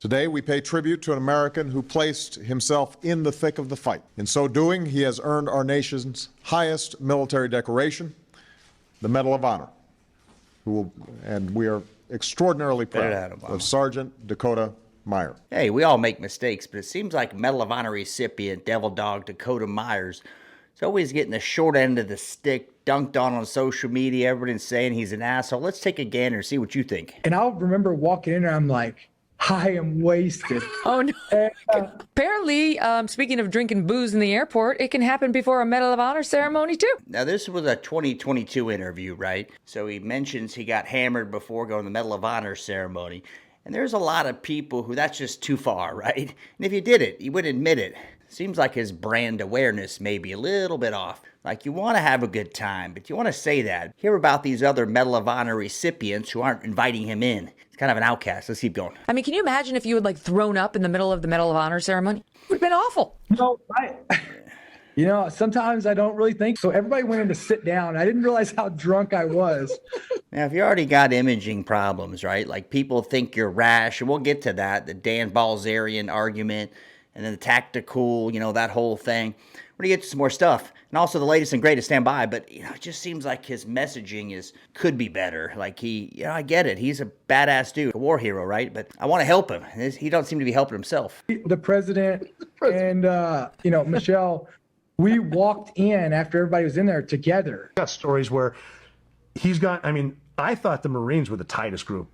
Today, we pay tribute to an American who placed himself in the thick of the fight. In so doing, he has earned our nation's highest military decoration, the Medal of Honor, and we are extraordinarily proud of Sergeant Dakota Meyer. Hey, we all make mistakes, but it seems like Medal of Honor recipient Devil Dog Dakota Myers is always getting the short end of the stick, dunked on social media. Everybody's saying he's an asshole. Let's take a gander and see what you think. And I'll remember walking in there, I'm like, I am wasted. Oh, no. Apparently, speaking of drinking booze in the airport, it can happen before a Medal of Honor ceremony, too. Now, this was a 2022 interview, right? So he mentions he got hammered before going to the Medal of Honor ceremony. And there's a lot of people who that's just too far, right? And if you did it, you wouldn't admit it. Seems like his brand awareness may be a little bit off. Like, you want to have a good time, but you want to say that. Hear about these other Medal of Honor recipients who aren't inviting him in. It's kind of an outcast. Let's keep going. I mean, can you imagine if you had, thrown up in the middle of the Medal of Honor ceremony? It would have been awful. No, sometimes I don't really think so. Everybody went in to sit down. I didn't realize how drunk I was. Now, if you already got imaging problems, right? Like, people think you're rash, and we'll get to that, the DanBalzarian argument, and then the tactical, that whole thing. We're going to get to some more stuff. And also the latest and greatest, stand by. But, it just seems like his messaging could be better. Like, I get it. He's a badass dude, a war hero, right? But I want to help him. He don't seem to be helping himself. The president and, Michelle, we walked in after everybody was in there together. Got stories where I thought the Marines were the tightest group.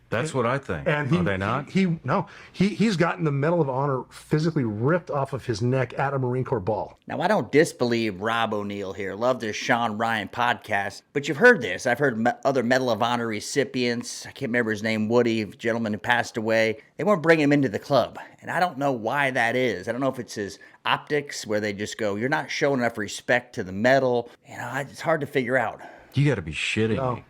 That's what I think. And Are they not? He's gotten the Medal of Honor physically ripped off of his neck at a Marine Corps ball. Now, I don't disbelieve Rob O'Neill here. Love this Sean Ryan podcast. But you've heard this. I've heard other Medal of Honor recipients. I can't remember his name, Woody, the gentleman who passed away. They weren't bringing him into the club. And I don't know why that is. I don't know if it's his optics where they just go, you're not showing enough respect to the medal. It's hard to figure out. You got to be shitting me.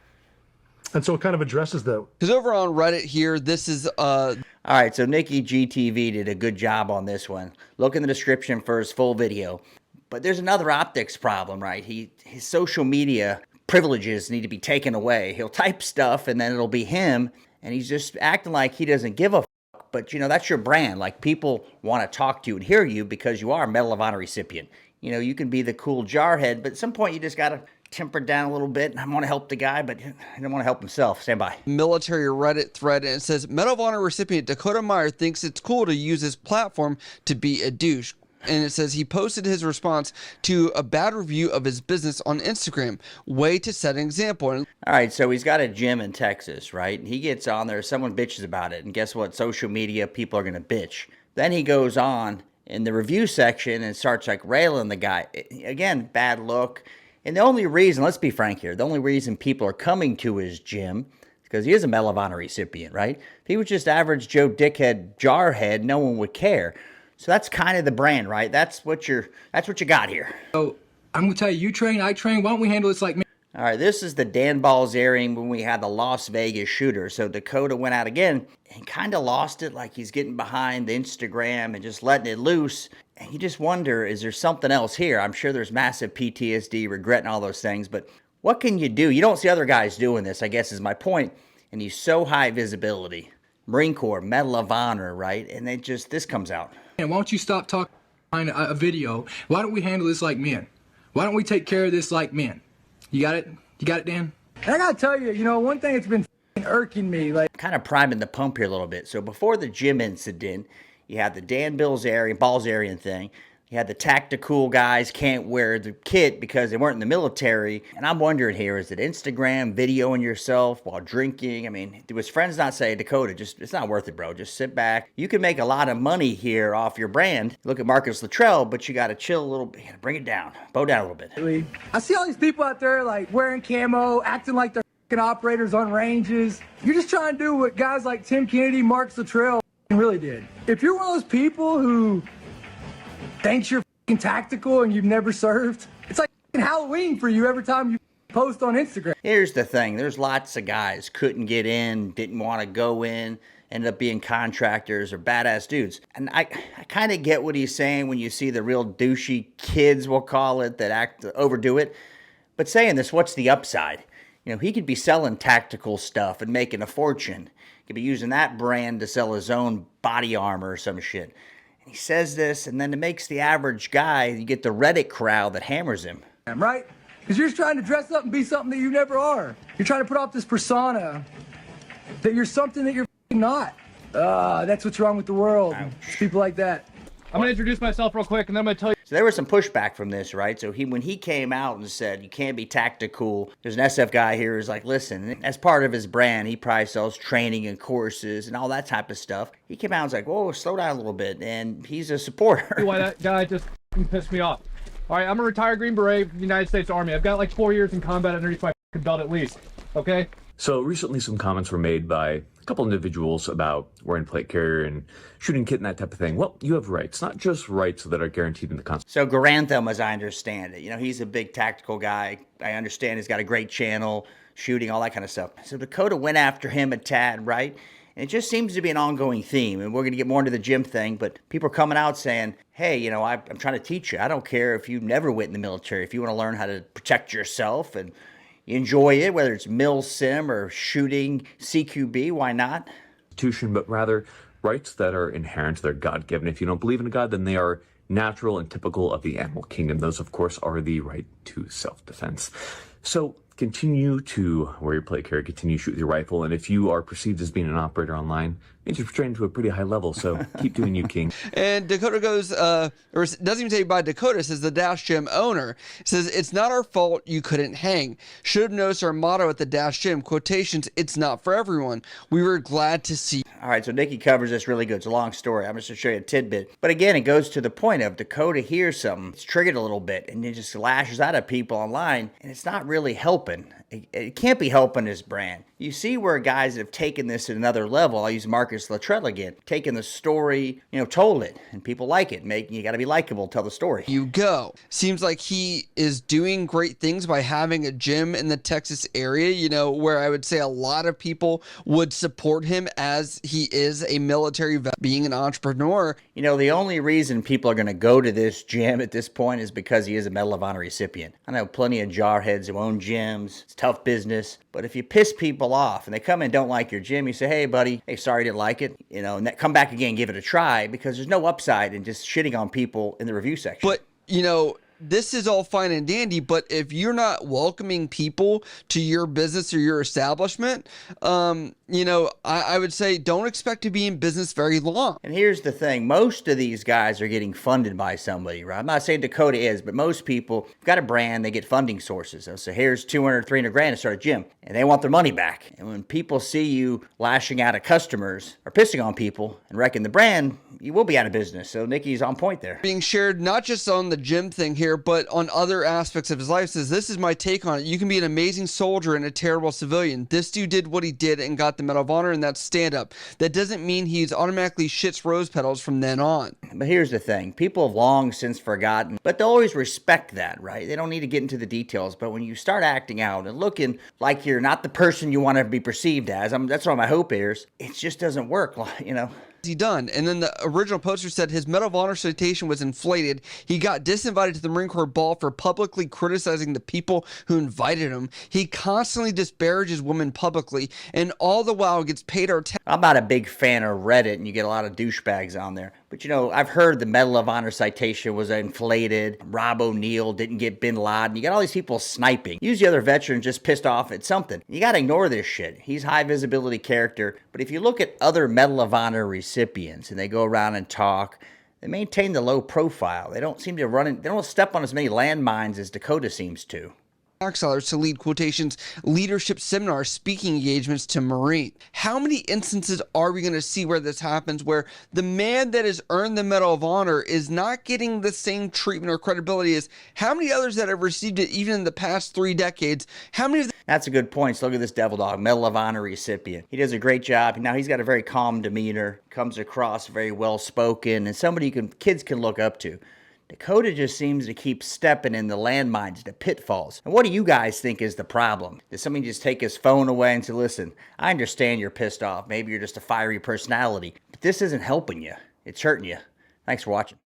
And so it kind of addresses the... Because over on Reddit here, this is... All right, so Nikki GTV did a good job on this one. Look in the description for his full video. But there's another optics problem, right? His social media privileges need to be taken away. He'll type stuff, and then it'll be him, and he's just acting like he doesn't give a fuck. But, that's your brand. Like, people want to talk to you and hear you because you are a Medal of Honor recipient. You can be the cool jarhead, but at some point you just got to temper down a little bit. I want to help the guy, but I don't want to help himself. Stand by. Military Reddit thread, and it says, Medal of Honor recipient Dakota Meyer thinks it's cool to use his platform to be a douche. And it says he posted his response to a bad review of his business on Instagram. Way to set an example. All right, so he's got a gym in Texas, right? And he gets on there, someone bitches about it, and guess what? Social media people are going to bitch. Then he goes on in the review section and starts railing the guy. Again, bad look. And the only reason, let's be frank here, the only reason people are coming to his gym is because he is a Medal of Honor recipient, right? If he was just average Joe dickhead jarhead, no one would care. So that's kind of the brand, right? That's what you got here. So I'm gonna tell you, you train, I train. Why don't we handle this like me? All right, this is the DanBalzarian when we had the Las Vegas shooter. So Dakota went out again and kind of lost it, like he's getting behind the Instagram and just letting it loose. And you just wonder, is there something else here? I'm sure there's massive PTSD, regret, and all those things. But what can you do? You don't see other guys doing this, I guess is my point. And he's so high visibility. Marine Corps, Medal of Honor, right? And this comes out. And why don't you stop talking behind a video? Why don't we handle this like men? Why don't we take care of this like men? You got it? You got it, Dan? And I gotta tell you, one thing that's been irking me, kind of priming the pump here a little bit. So before the gym incident, you had the Balzarian thing. You had the tactical guys can't wear the kit because they weren't in the military. And I'm wondering here, is it Instagram, videoing yourself while drinking? I mean, do his friends not say, Dakota, it's not worth it, bro. Just sit back. You can make a lot of money here off your brand. Look at Marcus Luttrell, but you got to chill a little bit. You got to bring it down. Bow down a little bit. I see all these people out there wearing camo, acting like they're operators on ranges. You're just trying to do what guys like Tim Kennedy, Marcus Luttrell really did. If you're one of those people who thinks you're tactical and you've never served, it's like Halloween for you every time you post on Instagram. Here's the thing. There's lots of guys couldn't get in, didn't want to go in, ended up being contractors or badass dudes. And I kind of get what he's saying when you see the real douchey kids, we'll call it, that overdo it. But saying this, what's the upside? He could be selling tactical stuff and making a fortune. Could be using that brand to sell his own body armor or some shit. And he says this, and then it makes the average guy, you get the Reddit crowd that hammers him. Right? Because you're just trying to dress up and be something that you never are. You're trying to put off this persona that you're something that you're not. That's what's wrong with the world. People like that. I'm going to introduce myself real quick, and then I'm going to tell you. So there was some pushback from this, right? So when he came out and said, you can't be tactical, there's an SF guy here who's like, listen, as part of his brand, he probably sells training and courses and all that type of stuff. He came out and was like, whoa, slow down a little bit. And he's a supporter. Why that guy just pissed me off. All right, I'm a retired Green Beret of the United States Army. I've got like 4 years in combat underneath my belt at least, okay? So recently some comments were made by a couple individuals about wearing plate carrier and shooting kit and that type of thing. Well, you have rights, not just rights that are guaranteed in the Constitution. So Garantham, as I understand it, he's a big tactical guy. I understand he's got a great channel, shooting, all that kind of stuff. So Dakota went after him a tad, right? And it just seems to be an ongoing theme. And we're going to get more into the gym thing, but people are coming out saying, hey, I'm trying to teach you. I don't care if you never went in the military. If you want to learn how to protect yourself and you enjoy it, whether it's mil sim or shooting CQB, why not? But rather rights that are inherent, they're God-given. If you don't believe in a God, then they are natural and typical of the animal kingdom. Those, of course, are the right to self-defense. So continue to wear your plate carrier, continue to shoot with your rifle, and if you are perceived as being an operator online, it means you're trained to a pretty high level, so keep doing you, King. And Dakota goes, or doesn't even say by Dakota, says the Dash Gym owner, says, it's not our fault you couldn't hang. Should have noticed our motto at the Dash Gym, quotations, it's not for everyone. We were glad to see. All right, so Nikki covers this really good. It's a long story. I'm just going to show you a tidbit. But again, it goes to the point of Dakota hears something. It's triggered a little bit, and it just lashes out at people online, and it's not really helping. It can't be helping his brand. You see where guys have taken this to another level. I'll use Marcus Luttrell again. Taken the story, told it, and people like it. You got to be likable, tell the story. You go. Seems like he is doing great things by having a gym in the Texas area, where I would say a lot of people would support him as he is a military vet, being an entrepreneur. The only reason people are going to go to this gym at this point is because he is a Medal of Honor recipient. I know plenty of jarheads who own gyms. It's tough business. But if you piss people off and they come in and don't like your gym, you say, hey, buddy, hey, sorry I didn't like it, and come back again, give it a try, because there's no upside in just shitting on people in the review section. But, this is all fine and dandy, but if you're not welcoming people to your business or your establishment, I would say don't expect to be in business very long. And here's the thing. Most of these guys are getting funded by somebody, right? I'm not saying Dakota is, but most people have got a brand, they get funding sources. So here's 200, 300 grand to start a gym, and they want their money back. And when people see you lashing out at customers or pissing on people and wrecking the brand, you will be out of business. So Nikki's on point there. Being shared not just on the gym thing here, but on other aspects of his life, says, this is my take on it. You can be an amazing soldier and a terrible civilian. This dude did what he did and got the Medal of Honor, and that's stand up. That doesn't mean he's automatically shits rose petals from then on. But here's the thing. People have long since forgotten, but they always respect that, right? They don't need to get into the details, but when you start acting out and looking like you're not the person you want to be perceived as, that's what my hope is, it just doesn't work, He done. And then the original poster said his Medal of Honor citation was inflated. He got disinvited to the Marine Corps ball for publicly criticizing the people who invited him. He constantly disparages women publicly, and all the while gets paid our tax. I'm not a big fan of Reddit, and you get a lot of douchebags on there. But I've heard the Medal of Honor citation was inflated. Rob O'Neill didn't get Bin Laden. You got all these people sniping. Usually other veterans just pissed off at something. You got to ignore this shit. He's high visibility character. But if you look at other Medal of Honor recipients and they go around and talk, they maintain the low profile. They don't seem to they don't step on as many landmines as Dakota seems to. Sellers to lead quotations, leadership seminars, speaking engagements to Marine. How many instances are we going to see where this happens, where the man that has earned the Medal of Honor is not getting the same treatment or credibility as how many others that have received it even in the past 3 decades? How many of them? That's a good point. So look at this Devil Dog, Medal of Honor recipient. He does a great job. Now he's got a very calm demeanor, comes across very well spoken, and somebody kids can look up to. Dakota just seems to keep stepping in the landmines, the pitfalls. And what do you guys think is the problem? Did somebody just take his phone away and say, listen, I understand you're pissed off. Maybe you're just a fiery personality, but this isn't helping you. It's hurting you. Thanks for watching.